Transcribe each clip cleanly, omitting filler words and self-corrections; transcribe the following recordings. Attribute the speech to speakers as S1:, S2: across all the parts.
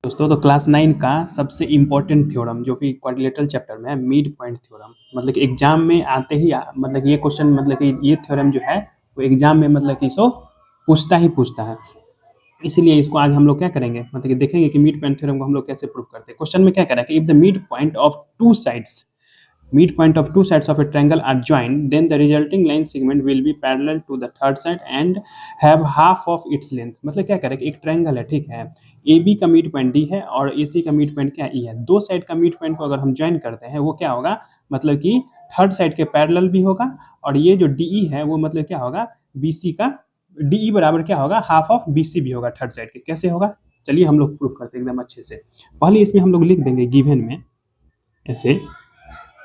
S1: दोस्तों तो क्लास 9 का सबसे इम्पोर्टेंट थ्योरम जो कि क्वाड्रिलेटरल चैप्टर में है, मिड पॉइंट थ्योरम। मतलब कि एग्जाम में आते ही मतलब कि ये क्वेश्चन, मतलब कि ये थ्योरम जो है वो एग्जाम में मतलब कि इसको पूछता है। इसीलिए इसको आज हम लोग क्या करेंगे, मतलब कि देखेंगे कि मिड पॉइंट थ्योरम को हम लोग कैसे प्रूव करते हैं। क्वेश्चन में क्या करें कि if the mid point of two sides midpoint of two sides of a triangle are joined, then the resulting line segment will be parallel to the third side and have half of its length। मतलब क्या करें कि एक triangle है, ठीक है, A B का mid point D है और ए सी का मिड पॉइंट क्या ई है। दो साइड का मिड पॉइंट को अगर हम ज्वाइन करते हैं वो क्या होगा, मतलब कि थर्ड साइड के पैरेलल भी होगा, और ये जो डी ई है वो मतलब क्या होगा, बी सी का डी ई बराबर क्या होगा, हाफ ऑफ बी सी भी होगा थर्ड साइड के। कैसे होगा, चलिए हम लोग प्रूफ करते हैं एकदम अच्छे से। पहले इसमें हम लोग लिख देंगे गिवन में, ऐसे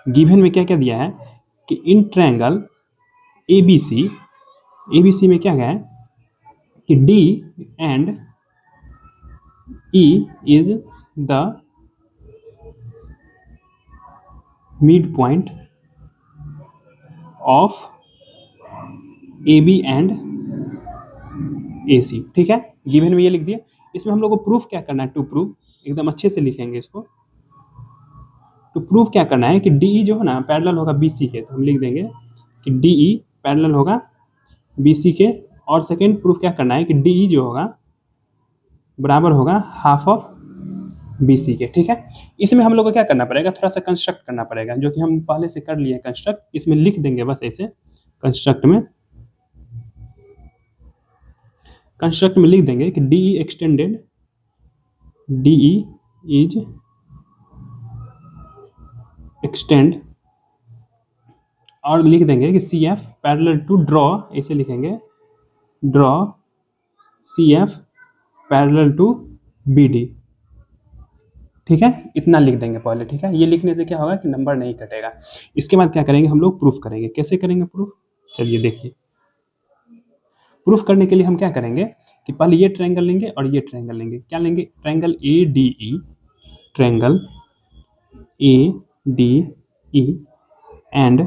S1: गिवन में क्या क्या दिया है कि in triangle A B C में क्या है कि D and E is the mid point of A B and A C. ठीक है, गिवन में ये लिख दिया। इसमें हम लोग को प्रूफ क्या करना है, टू प्रूव, एकदम अच्छे से लिखेंगे इसको। तो प्रूफ क्या करना है कि डी जो है ना पैरेलल होगा बी सी के, तो हम लिख देंगे कि डी पैरेलल होगा बी सी के। और सेकेंड प्रूफ क्या करना है कि डी जो होगा बराबर होगा हाफ ऑफ बी सी के। ठीक है, इसमें हम लोग को क्या करना पड़ेगा, थोड़ा सा कंस्ट्रक्ट करना पड़ेगा, जो कि हम पहले से कर लिए कंस्ट्रक्ट। इसमें लिख देंगे बस ऐसे कंस्ट्रक्ट में लिख देंगे कि D extended, D is extend, और लिख देंगे कि C F parallel to draw, ऐसे लिखेंगे draw C F parallel to B D. ठीक है, इतना लिख देंगे पहले। ठीक है, ये लिखने से क्या होगा कि नंबर नहीं कटेगा। इसके बाद क्या करेंगे, हम लोग प्रूफ करेंगे। कैसे करेंगे प्रूफ, चलिए देखिए। प्रूफ करने के लिए हम क्या करेंगे कि पहले ये ट्रायंगल लेंगे और ये ट्रायंगल लेंगे। क्या लेंगे, triangle A D E, triangle A D E and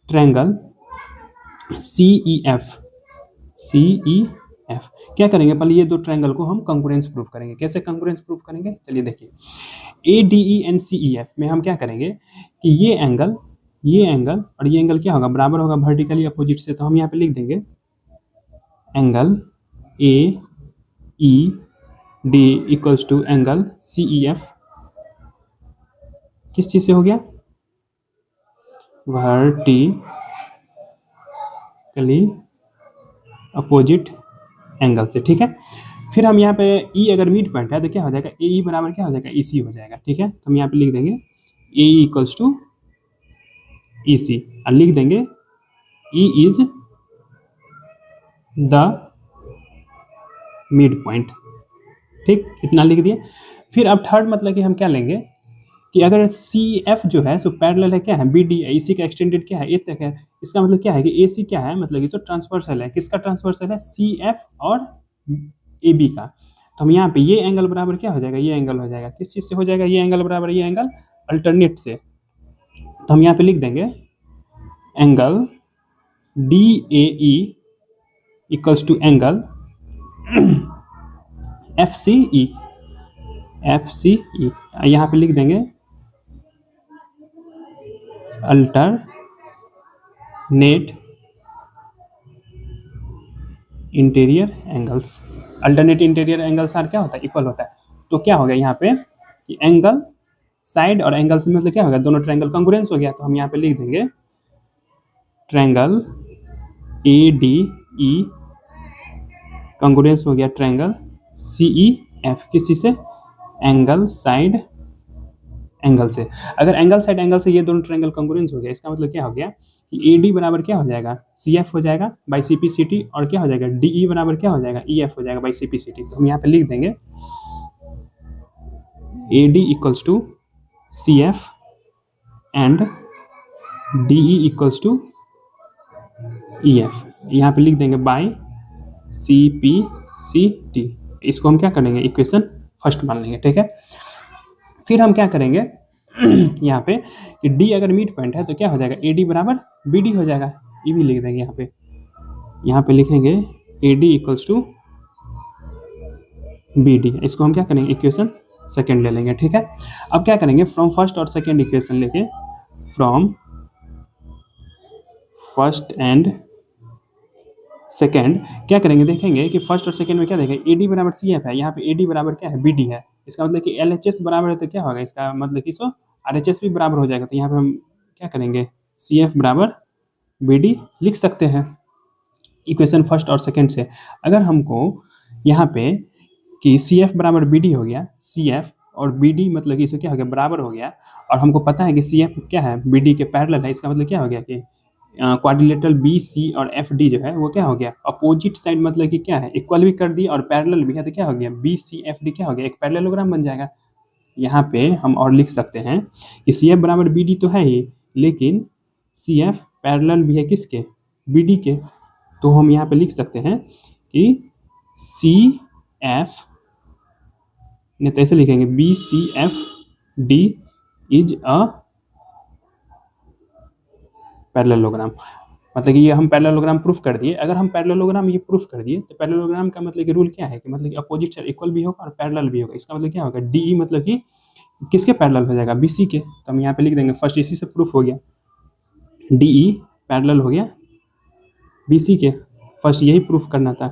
S1: triangle C E F. क्या करेंगे, पहले ये दो ट्रायंगल को हम कंकरेंस प्रूफ करेंगे। कैसे कंकरेंस प्रूफ करेंगे, चलिए देखिए। A D E and C E F में हम क्या करेंगे कि ये एंगल और ये एंगल क्या होगा, बराबर होगा वर्टिकली अपोजिट से। तो हम यहाँ पे लिख देंगे angle A E D equals to angle C E F किस चीज से हो गया, वर्टिकली अपोजिट एंगल से। ठीक है, फिर हम यहाँ पे ई अगर मिड पॉइंट है तो क्या हो जाएगा, ए ई बराबर क्या हो जाएगा, ई सी हो जाएगा। ठीक है, तो हम यहाँ पे लिख देंगे ए ई इक्वल्स टू ई सी, और लिख देंगे ई इज द मिड पॉइंट। ठीक, इतना लिख दिया। फिर अब थर्ड मतलब कि हम क्या लेंगे कि अगर सी एफ जो है सो पैरेलल है क्या है, बी डी, इसी का एक्सटेंडेड क्या है, ए तक है। इसका मतलब क्या है कि ए सी क्या है, मतलब कि जो ट्रांसवर्सल है, किसका ट्रांसवर्सल है, सी एफ और ए बी का। तो हम यहाँ पे ये एंगल बराबर क्या हो जाएगा, ये एंगल हो जाएगा, किस चीज़ से हो जाएगा, ये एंगल बराबर ये एंगल अल्टरनेट से। तो हम यहाँ पे लिख देंगे angle D A E equals to angle F C E, यहाँ पे लिख देंगे alternate interior angles. Alternate interior angles are क्या होता है, इक्वल होता है। तो क्या हो गया यहाँ पे कि एंगल साइड और एंगल से मतलब क्या होगा, दोनों ट्रायंगल कंग्रुएंस हो गया। तो हम यहाँ पे लिख देंगे ट्रायंगल ए डी ई कंग्रुएंस हो गया ट्रायंगल सी ई एफ, किसी से, एंगल साइड एंगल से। अगर एंगल साइड एंगल से ये दोनों ट्रायंगल कंग्रुएंस हो गया, इसका मतलब क्या हो गया कि ए डी बराबर क्या हो जाएगा, सी एफ हो जाएगा by C P C T, और क्या हो जाएगा डी ई बराबर क्या हो जाएगा, ई एफ हो जाएगा by C P C T. तो हम यहाँ पे लिख देंगे A D equals to C F and D E equals to E F, यहाँ पे लिख देंगे by C P C T. इसको हम क्या करेंगे, इक्वेशन फर्स्ट मान लेंगे। ठीक है, फिर हम क्या करेंगे यहाँ पे कि डी अगर मिड पॉइंट है तो क्या हो जाएगा, ए डी बराबर बी डी हो जाएगा, ये भी लिख देंगे यहाँ पे लिखेंगे A D equals to B D, इसको हम क्या करेंगे इक्वेशन सेकेंड ले लेंगे, ठीक है। अब क्या करेंगे, फ्रॉम फर्स्ट और सेकेंड इक्वेशन लेके, फ्रॉम फर्स्ट एंड सेकेंड क्या करेंगे, देखेंगे कि फर्स्ट और सेकेंड में क्या देखेंगे, ए डी बराबर सी एफ है, यहाँ पे ए डी बराबर क्या है, बी डी है। इसका मतलब कि एल एच एस बराबर है तो क्या होगा, इसका मतलब कि सो आर एच एस भी बराबर हो जाएगा। तो यहाँ पे हम क्या करेंगे, सी एफ बराबर बी डी लिख सकते हैं इक्वेशन फर्स्ट और सेकेंड से। अगर हमको यहाँ पे कि सी एफ बराबर बी डी हो गया, सी एफ और बी डी मतलब कि इसको क्या हो गया, बराबर हो गया, और हमको पता है कि सी एफ क्या है, बी डी के पैरेलल है। इसका मतलब क्या हो गया कि क्वाड्रिलेटरल बी सी और एफ डी जो है वो क्या हो गया, अपोजिट साइड मतलब कि क्या है, इक्वल भी कर दी और पैरेलल भी है, तो क्या हो गया, बी सी एफ डी क्या हो गया, एक पैरेललोग्राम बन जाएगा। यहाँ पे हम और लिख सकते हैं कि सी एफ बराबर बी डी तो है ही, लेकिन सी एफ पैरेलल भी है किसके, बी डी के। तो हम यहाँ पे लिख सकते हैं कि सी एफ, नहीं तो ऐसे लिखेंगे B C F D is a parallelogram. मतलब कि ये हम पैरेललोग्राम प्रूफ कर दिए। अगर हम पैरेललोग्राम ये प्रूफ कर दिए तो पैरेललोग्राम का मतलब कि रूल क्या है कि मतलब कि अपोजिट साइड इक्वल भी होगा और पैरेलल भी होगा। इसका मतलब क्या होगा, डी मतलब कि किसके पैरेलल हो जाएगा, बी सी के। तो हम यहाँ पे लिख देंगे फर्स्ट, इसी से प्रूफ हो गया, डी ई पैरेलल हो गया बी सी के, फर्स्ट यही प्रूफ करना था,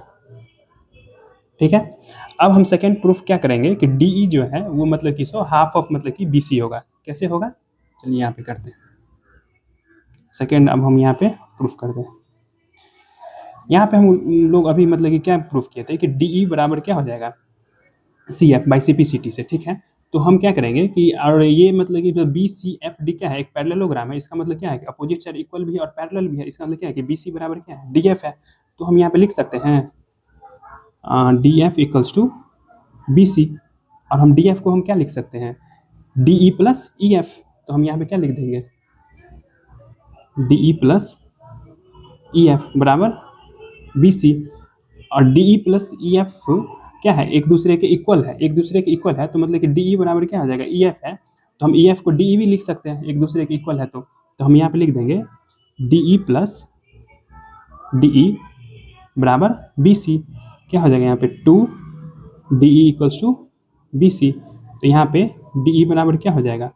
S1: ठीक है। अब हम सेकेंड प्रूफ क्या करेंगे कि डी ई जो है वो मतलब कि सो हाफ ऑफ मतलब कि बी सी होगा। कैसे होगा, चलिए यहाँ पे करते हैं सेकेंड। अब हम यहाँ पे प्रूफ करते हैं। यहाँ पे हम लोग अभी मतलब कि क्या प्रूफ किए थे कि डी ई बराबर क्या हो जाएगा, C F by C P C T से, ठीक है। तो हम क्या करेंगे कि और ये मतलब कि बी सी एफ डी क्या है, एक पैरेललोग्राम है। इसका मतलब क्या है कि अपोजिट साइड इक्वल भी है और पैरेलल भी है। इसका मतलब क्या है कि बी सी बराबर क्या है, डी एफ है। तो हम यहाँ पे लिख सकते हैं D F equals to B C, और हम डी एफ को हम क्या लिख सकते हैं, D E plus E F. तो हम यहाँ पे क्या लिख देंगे, D E plus E F बराबर बी सी। और डी ई प्लस ई एफ क्या है, एक दूसरे के इक्वल है, एक दूसरे के इक्वल है। तो मतलब कि डी ई बराबर क्या हो जाएगा, ई एफ है। तो हम ई एफ को डी ई भी लिख सकते हैं, एक दूसरे के इक्वल है। तो हम यहाँ पे लिख देंगे D E plus D E बराबर बी सी। क्या हो जाएगा यहाँ पे, two D E equals to B C. तो यहाँ पे डी ई बराबर क्या हो जाएगा,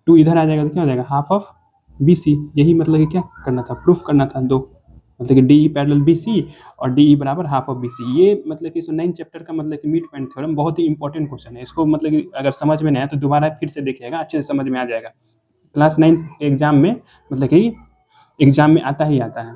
S1: टू इधर आ जाएगा तो क्या हो जाएगा, हाफ ऑफ बी सी। यही मतलब कि क्या करना था, प्रूफ करना था दो, मतलब कि D E parallel B C और डी ई बराबर हाफ ऑफ बी सी। ये मतलब कि 9 चैप्टर का मतलब कि मिड पॉइंट थ्योरम बहुत ही इंपॉर्टेंट क्वेश्चन है। इसको मतलब कि अगर समझ में नहीं आया तो दोबारा फिर से देखिएगा, अच्छे से समझ में आ जाएगा। क्लास 9 के एग्जाम में मतलब कि एग्जाम में आता ही आता है।